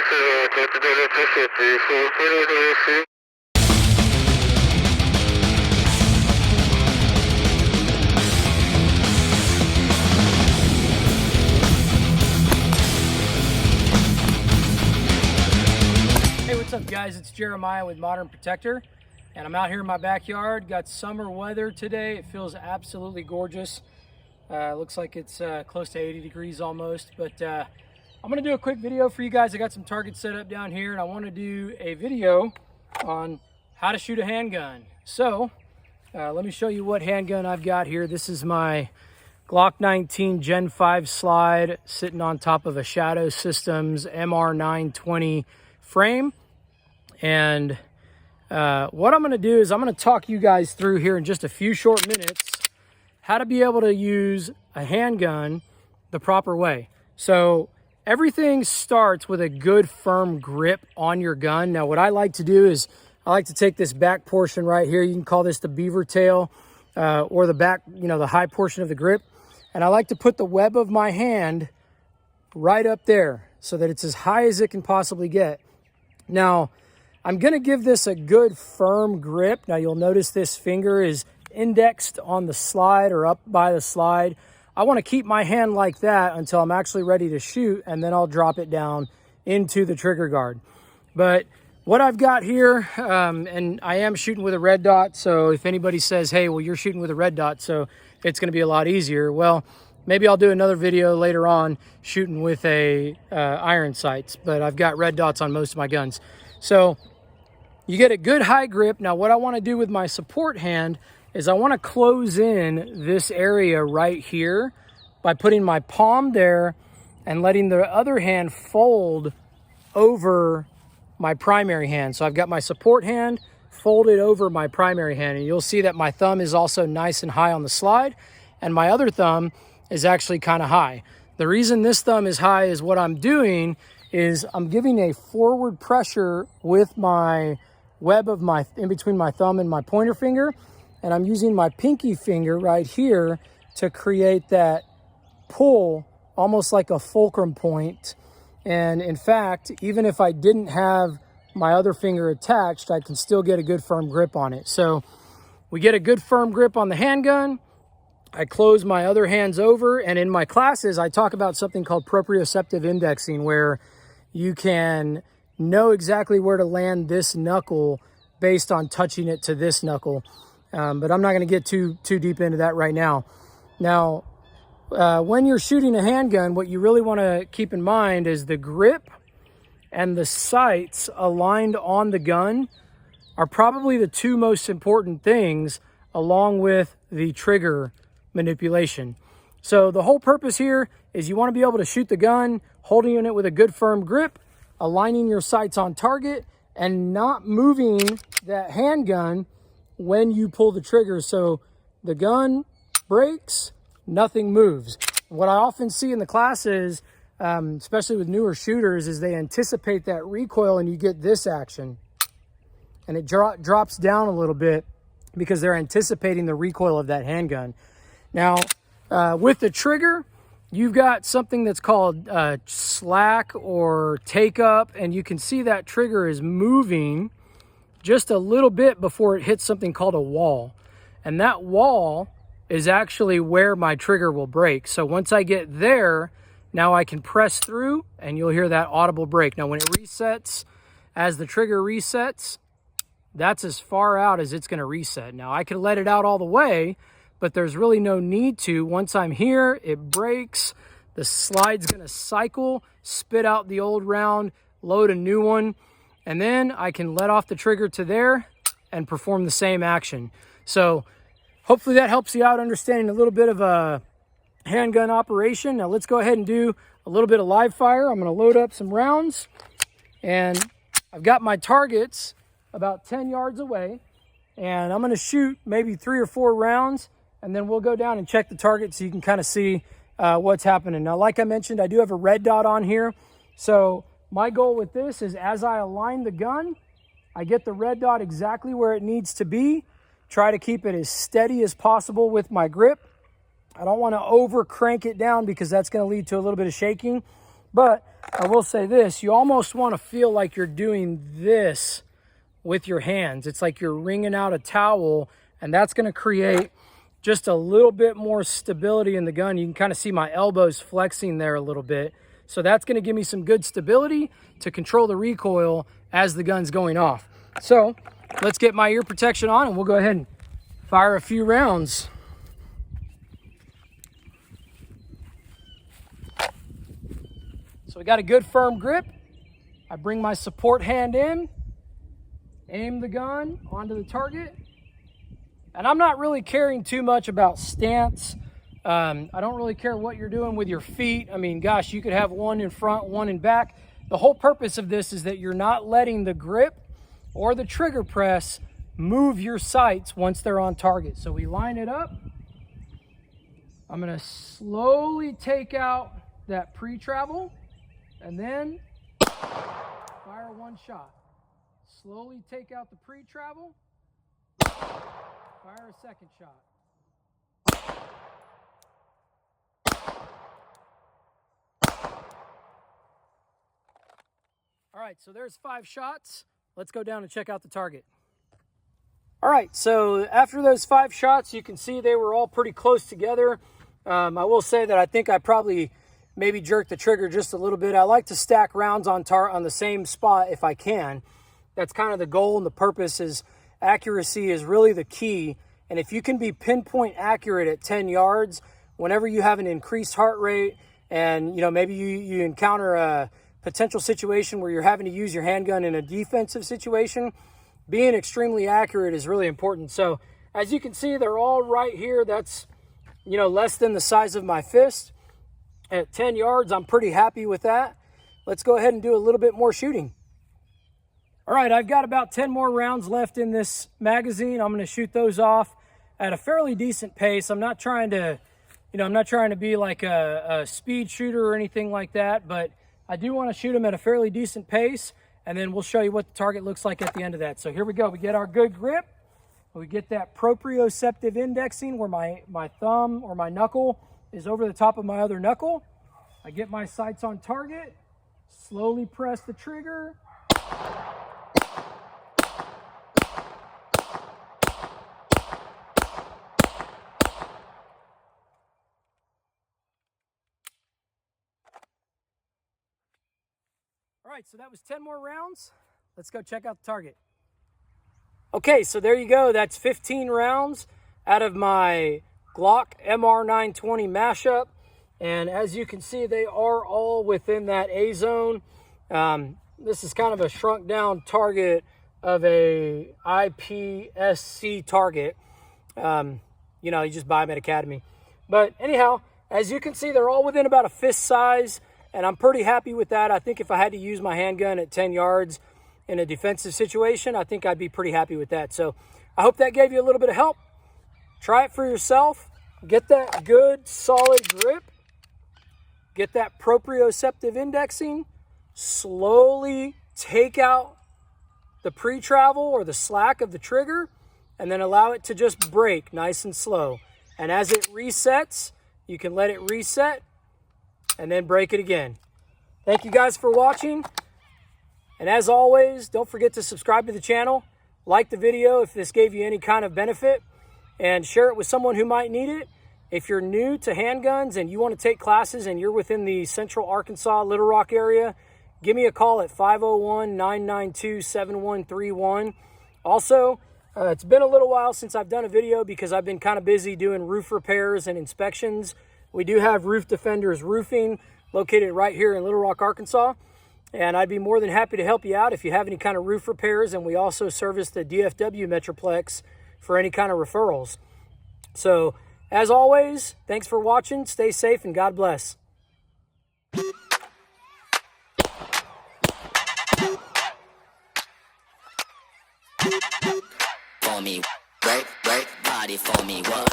Hey, what's up guys? It's Jeremiah with Modern Protector, and I'm out here in my backyard. Got summer weather today. It feels absolutely gorgeous. Looks like it's close to 80 degrees almost, but I'm gonna do a quick video for you guys. I got some targets set up down here and I want to do a video on how to shoot a handgun. So let me show you what handgun I've got here. This is my Glock 19 Gen 5 slide sitting on top of a Shadow Systems MR920 frame. And what I'm going to do is I'm going to talk you guys through here in just a few short minutes how to be able to use a handgun the proper way. So everything starts with a good firm grip on your gun. Now what I like to do is I like to take this back portion right here. You can call this the beaver tail or the back, the high portion of the grip. And I like to put the web of my hand right up there so that it's as high as it can possibly get. Now, I'm going to give this a good firm grip. Now, you'll notice this finger is indexed on the slide or up by the slide. I want to keep my hand like that until I'm actually ready to shoot, and then I'll drop it down into the trigger guard. But what I've got here, and I am shooting with a red dot, so if anybody says, hey, well, you're shooting with a red dot, so it's going to be a lot easier. Well, maybe I'll do another video later on shooting with a iron sights, but I've got red dots on most of my guns. So you get a good high grip. Now what I want to do with my support hand is I want to close in this area right here by putting my palm there and letting the other hand fold over my primary hand. So I've got my support hand folded over my primary hand, and you'll see that my thumb is also nice and high on the slide, and my other thumb is actually kind of high. The reason this thumb is high is what I'm doing is I'm giving a forward pressure with my web of my, in between my thumb and my pointer finger, and I'm using my pinky finger right here to create that pull, almost like a fulcrum point. And in fact, even if I didn't have my other finger attached, I can still get a good firm grip on it. So we get a good firm grip on the handgun. I close my other hands over, and in my classes, I talk about something called proprioceptive indexing, where you can know exactly where to land this knuckle based on touching it to this knuckle. But I'm not going to get too deep into that right now. Now, when you're shooting a handgun, what you really want to keep in mind is the grip and the sights aligned on the gun are probably the two most important things, along with the trigger manipulation. So the whole purpose here is you want to be able to shoot the gun holding it with a good firm grip, aligning your sights on target, and not moving that handgun when you pull the trigger. So the gun breaks, nothing moves. What I often see in the classes, especially with newer shooters, is they anticipate that recoil and you get this action. And it drops down a little bit because they're anticipating the recoil of that handgun. Now, with the trigger, you've got something that's called slack or take up, and you can see that trigger is moving just a little bit before it hits something called a wall. And that wall is actually where my trigger will break. So once I get there, now I can press through and you'll hear that audible break. Now when it resets, as the trigger resets, that's as far out as it's going to reset. Now I can let it out all the way, but there's really no need to. Once I'm here, it breaks, the slide's going to cycle, spit out the old round, load a new one, and then I can let off the trigger to there and perform the same action. So hopefully that helps you out understanding a little bit of a handgun operation. Now let's go ahead and do a little bit of live fire. I'm going to load up some rounds, and I've got my targets about 10 yards away, and I'm going to shoot maybe 3 or 4 rounds, and then we'll go down and check the target so you can kind of see what's happening. Now, like I mentioned, I do have a red dot on here. So my goal with this is as I align the gun, I get the red dot exactly where it needs to be. Try to keep it as steady as possible with my grip. I don't want to over crank it down because that's going to lead to a little bit of shaking. But I will say this, you almost want to feel like you're doing this with your hands. It's like you're wringing out a towel, and that's going to create just a little bit more stability in the gun. You can kind of see my elbows flexing there a little bit. So that's going to give me some good stability to control the recoil as the gun's going off. So let's get my ear protection on and we'll go ahead and fire a few rounds. So we got a good firm grip. I bring my support hand in, aim the gun onto the target. And I'm not really caring too much about stance. I don't really care what you're doing with your feet. I mean, gosh, you could have one in front, one in back. The whole purpose of this is that you're not letting the grip or the trigger press move your sights once they're on target. So we line it up. I'm gonna slowly take out that pre-travel and then fire one shot. Slowly take out the pre-travel. Fire a second shot. All right, so there's 5 shots. Let's go down and check out the target. All right, so after those 5 shots, you can see they were all pretty close together. I will say that I think I probably maybe jerked the trigger just a little bit. I like to stack rounds on the same spot if I can. That's kind of the goal, and the purpose is accuracy is really the key. And if you can be pinpoint accurate at 10 yards, whenever you have an increased heart rate and maybe you encounter a potential situation where you're having to use your handgun in a defensive situation, being extremely accurate is really important. So as you can see, they're all right here. That's less than the size of my fist. At 10 yards, I'm pretty happy with that. Let's go ahead and do a little bit more shooting. All right, I've got about 10 more rounds left in this magazine. I'm going to shoot those off at a fairly decent pace. I'm not trying to, be like a speed shooter or anything like that, but I do want to shoot them at a fairly decent pace, and then we'll show you what the target looks like at the end of that. So here we go. We get our good grip. We get that proprioceptive indexing where my thumb or my knuckle is over the top of my other knuckle. I get my sights on target, slowly press the trigger. All right, so that was 10 more rounds. Let's go check out the target. Okay, so there you go. That's 15 rounds out of my Glock MR920 mashup. And as you can see, they are all within that A zone. This is kind of a shrunk down target of a IPSC target. You just buy them at Academy. But anyhow, as you can see, they're all within about a fist size. And I'm pretty happy with that. I think if I had to use my handgun at 10 yards in a defensive situation, I think I'd be pretty happy with that. So I hope that gave you a little bit of help. Try it for yourself. Get that good, solid grip. Get that proprioceptive indexing. Slowly take out the pre-travel or the slack of the trigger, and then allow it to just break nice and slow. And as it resets, you can let it reset and then break it again. Thank you guys for watching. And as always, don't forget to subscribe to the channel, like the video if this gave you any kind of benefit, and share it with someone who might need it. If you're new to handguns and you want to take classes and you're within the Central Arkansas, Little Rock area, give me a call at 501-992-7131. Also, it's been a little while since I've done a video because I've been kind of busy doing roof repairs and inspections. We do have Roof Defenders Roofing located right here in Little Rock, Arkansas. And I'd be more than happy to help you out if you have any kind of roof repairs. And we also service the DFW Metroplex for any kind of referrals. So, as always, thanks for watching. Stay safe and God bless. For me, work, body for me, work.